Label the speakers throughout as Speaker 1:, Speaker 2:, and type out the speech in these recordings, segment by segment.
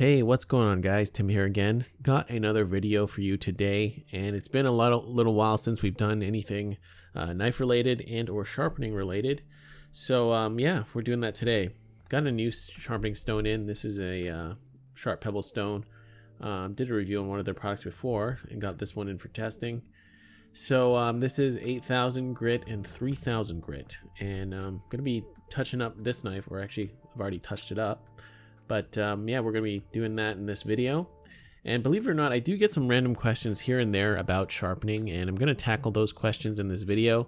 Speaker 1: Hey, what's going on, guys? Tim here again. Got another video for you today, and it's been a little while since we've done anything knife related and or sharpening related. So yeah, we're doing that today. Got a new sharpening stone in. This is a sharp pebble stone. Did a review on one of their products before and got this one in for testing. So this is 8,000 grit and 3,000 grit, and I'm gonna be touching up this knife, or actually I've already touched it up. But yeah, we're going to be doing that in this video. And believe it or not, I do get some random questions here and there about sharpening, and I'm going to tackle those questions in this video.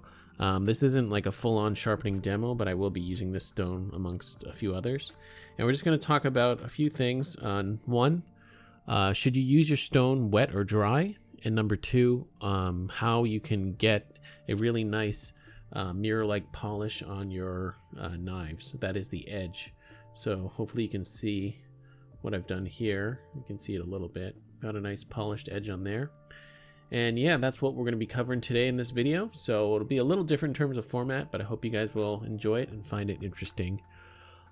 Speaker 1: This isn't like a full-on sharpening demo, but I will be using this stone amongst a few others. And we're just going to talk about a few things. One, should you use your stone wet or dry? And number two, how you can get a really nice mirror-like polish on your knives. That is the edge. So hopefully you can see what I've done here. You can see it a little bit. Got a nice polished edge on there. And yeah, that's what we're going to be covering today in this video. So it'll be a little different in terms of format, but I hope you guys will enjoy it and find it interesting.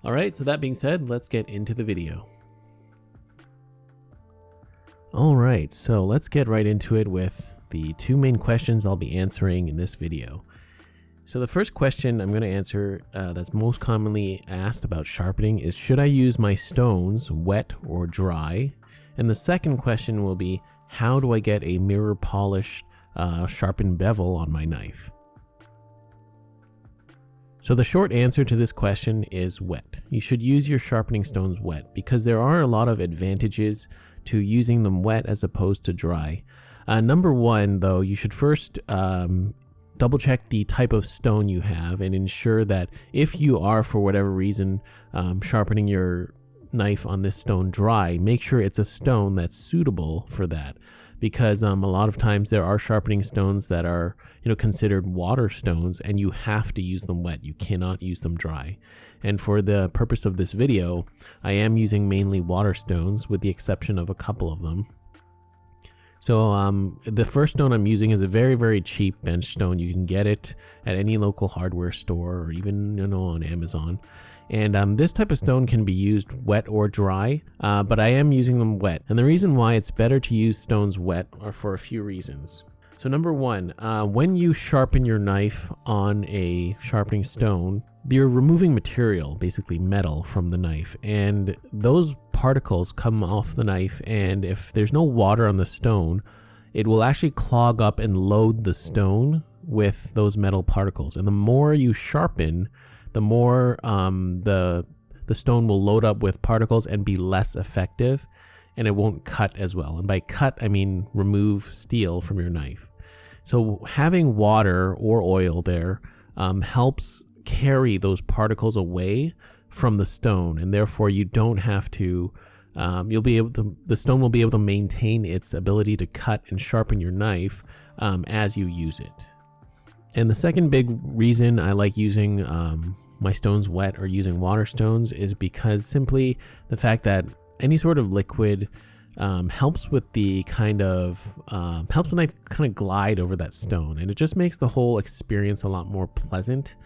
Speaker 1: All right, so that being said, let's get into the video. All right, so let's get right into it with the two main questions I'll be answering in this video. So the first question I'm going to answer that's most commonly asked about sharpening is, should I use my stones wet or dry? And the second question will be, how do I get a mirror polished sharpened bevel on my knife? So the short answer to this question is wet. You should use your sharpening stones wet because there are a lot of advantages to using them wet as opposed to dry. Number one, though, you should first double check the type of stone you have and ensure that if you are, for whatever reason, sharpening your knife on this stone dry, make sure it's a stone that's suitable for that, because a lot of times there are sharpening stones that are considered water stones, and you have to use them wet. You cannot use them dry. And for the purpose of this video, I am using mainly water stones, with the exception of a couple of them. So the first stone I'm using is a very, very cheap bench stone. You can get it at any local hardware store or even on Amazon. And this type of stone can be used wet or dry, but I am using them wet. And the reason why it's better to use stones wet are for a few reasons. So number one, when you sharpen your knife on a sharpening stone, you're removing material, basically metal, from the knife, and those particles come off the knife, and if there's no water on the stone, it will actually clog up and load the stone with those metal particles. And the more you sharpen, the more the stone will load up with particles and be less effective, and it won't cut as well. And by cut, I mean remove steel from your knife. So having water or oil there helps carry those particles away from the stone, and therefore you don't have to the stone will be able to maintain its ability to cut and sharpen your knife as you use it. And the second big reason I like using my stones wet or using water stones is because simply the fact that any sort of liquid helps with the helps the knife kind of glide over that stone, and it just makes the whole experience a lot more pleasant.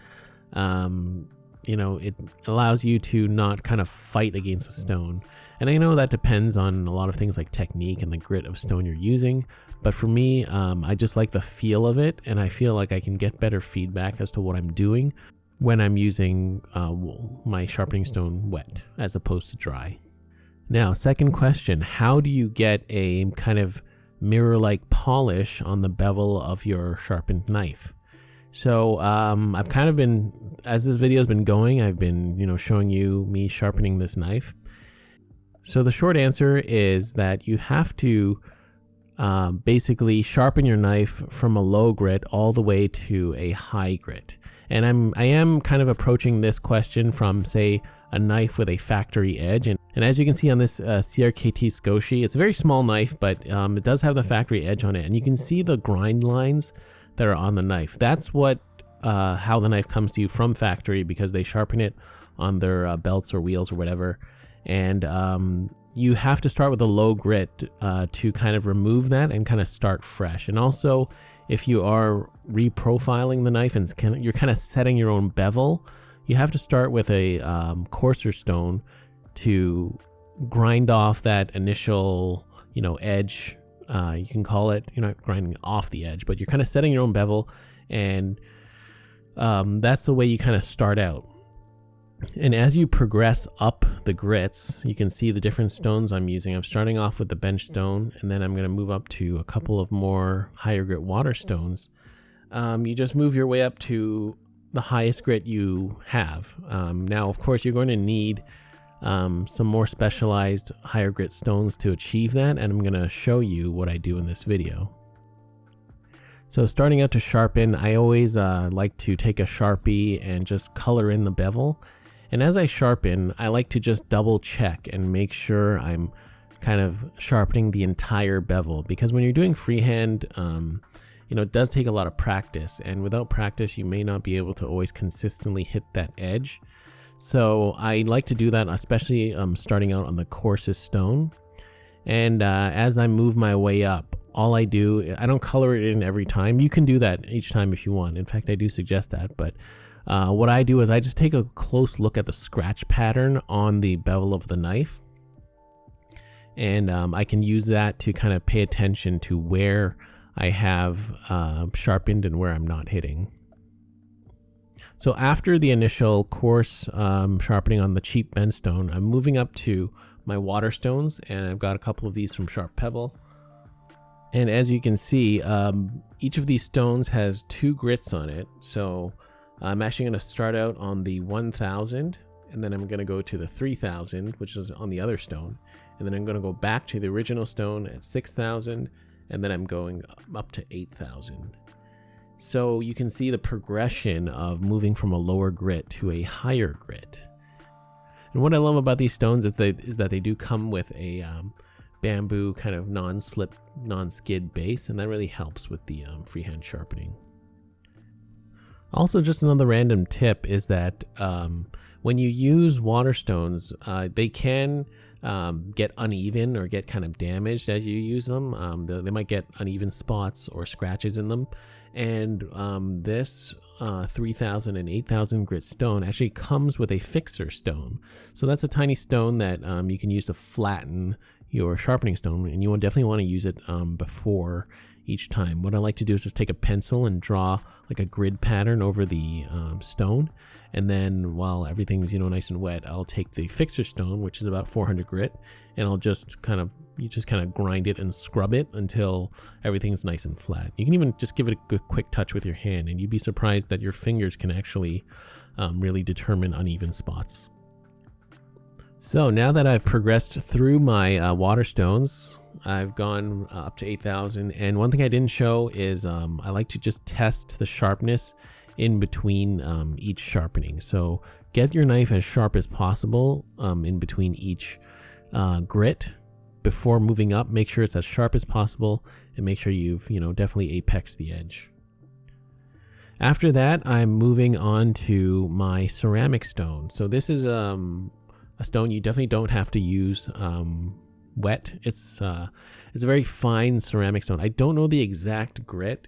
Speaker 1: It allows you to not kind of fight against a stone. And I know that depends on a lot of things like technique and the grit of stone you're using. But for me, I just like the feel of it, and I feel like I can get better feedback as to what I'm doing when I'm using my sharpening stone wet as opposed to dry. Now, second question, how do you get a kind of mirror-like polish on the bevel of your sharpened knife? So I've kind of been, as this video has been going, I've been showing you me sharpening this knife. So the short answer is that you have to basically sharpen your knife from a low grit all the way to a high grit. And I am kind of approaching this question from, say, a knife with a factory edge. And as you can see on this CRKT Scoshi, it's a very small knife, but it does have the factory edge on it. And you can see the grind lines that are on the knife. That's what how the knife comes to you from factory, because they sharpen it on their belts or wheels or whatever. And you have to start with a low grit to kind of remove that and kind of start fresh. And also, if you are reprofiling the knife and you're kind of setting your own bevel, you have to start with a coarser stone to grind off that initial, edge. You can call it, you're not grinding off the edge, but you're kind of setting your own bevel, and that's the way you kind of start out. And as you progress up the grits, you can see the different stones I'm using. I'm starting off with the bench stone, and then I'm going to move up to a couple of more higher grit water stones. You just move your way up to the highest grit you have. Now, of course, you're going to need some more specialized higher grit stones to achieve that, and I'm going to show you what I do in this video. So starting out to sharpen, I always like to take a Sharpie and just color in the bevel. And as I sharpen, I like to just double check and make sure I'm kind of sharpening the entire bevel, because when you're doing freehand, it does take a lot of practice, and without practice, you may not be able to always consistently hit that edge. So I like to do that, especially starting out on the coarsest stone. And as I move my way up, all I do, I don't color it in every time. You can do that each time if you want. In fact, I do suggest that, but what I do is I just take a close look at the scratch pattern on the bevel of the knife, and I can use that to kind of pay attention to where I have sharpened and where I'm not hitting. So after the initial coarse sharpening on the cheap bend stone, I'm moving up to my water stones, and I've got a couple of these from Sharp Pebble. And as you can see, each of these stones has 2 grits on it. So I'm actually going to start out on the 1000, and then I'm going to go to the 3000, which is on the other stone. And then I'm going to go back to the original stone at 6000, and then I'm going up to 8000. So you can see the progression of moving from a lower grit to a higher grit. And what I love about these stones is that they do come with a bamboo kind of non-slip, non-skid base, and that really helps with the freehand sharpening. Also, just another random tip is that when you use water stones, they can get uneven or get kind of damaged as you use them. They might get uneven spots or scratches in them. And this 3000 and 8000 grit stone actually comes with a fixer stone. So that's a tiny stone that you can use to flatten your sharpening stone, and you will definitely want to use it before each time. What I like to do is just take a pencil and draw like a grid pattern over the stone, and then while everything's nice and wet, I'll take the fixer stone, which is about 400 grit, and I'll just kind of grind it and scrub it until everything's nice and flat. You can even just give it a good quick touch with your hand, and you'd be surprised that your fingers can actually really determine uneven spots. So now that I've progressed through my water stones, I've gone up to 8000, and one thing I didn't show is I like to just test the sharpness in between each sharpening. So get your knife as sharp as possible in between each grit before moving up. Make sure it's as sharp as possible, and make sure you've definitely apexed the edge. After that, I'm moving on to my ceramic stone. So this is a stone you definitely don't have to use wet. It's a very fine ceramic stone. I don't know the exact grit.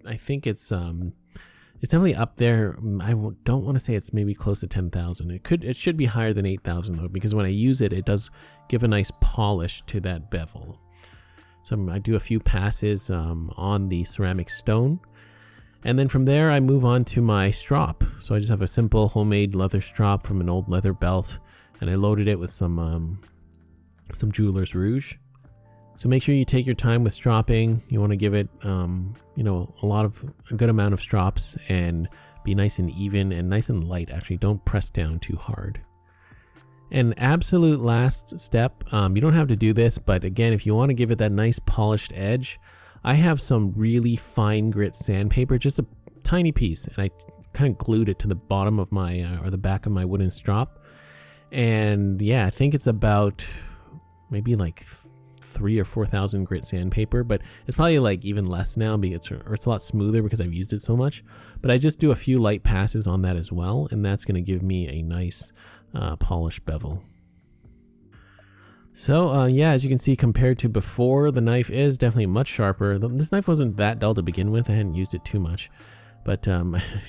Speaker 1: I think it's definitely up there. I don't want to say it's maybe close to 10,000. It should be higher than 8,000 though, because when I use it, it does give a nice polish to that bevel. So I do a few passes on the ceramic stone, and then from there I move on to my strop. So I just have a simple homemade leather strop from an old leather belt, and I loaded it with some jeweler's rouge. So make sure you take your time with stropping. You want to give it, a good amount of strops, and be nice and even and nice and light. Actually, don't press down too hard. And absolute last step, you don't have to do this, but again, if you want to give it that nice polished edge, I have some really fine grit sandpaper, just a tiny piece, and I kind of glued it to the bottom of my, or the back of my wooden strop. And yeah, I think it's about maybe like 3,000 or 4,000 grit sandpaper, but it's probably like even less now because it's a lot smoother because I've used it so much. But I just do a few light passes on that as well, and that's going to give me a nice polished bevel. So yeah, as you can see, compared to before, the knife is definitely much sharper. This knife wasn't that dull to begin with. I hadn't used it too much, But I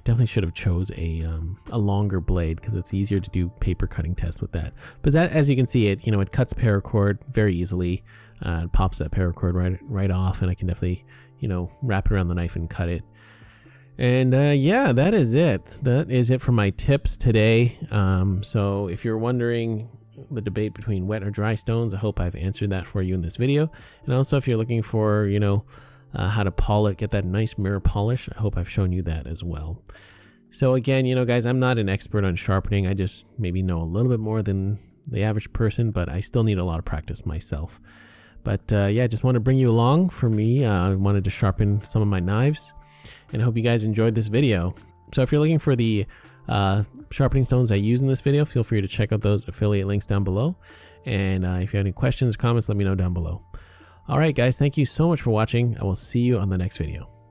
Speaker 1: definitely should have chose a longer blade because it's easier to do paper cutting tests with that. But that, as you can see, it it cuts paracord very easily. It pops that paracord right off, and I can definitely wrap it around the knife and cut it. And yeah, that is it. That is it for my tips today. So if you're wondering the debate between wet or dry stones, I hope I've answered that for you in this video. And also, if you're looking for how to polish, get that nice mirror polish, I hope I've shown you that as well. So again, guys, I'm not an expert on sharpening. I just maybe know a little bit more than the average person, but I still need a lot of practice myself. But yeah, just want to bring you along. For me, I wanted to sharpen some of my knives, and I hope you guys enjoyed this video. So if you're looking for the sharpening stones I use in this video, feel free to check out those affiliate links down below. And if you have any questions or comments, let me know down below. All right, guys, thank you so much for watching. I will see you on the next video.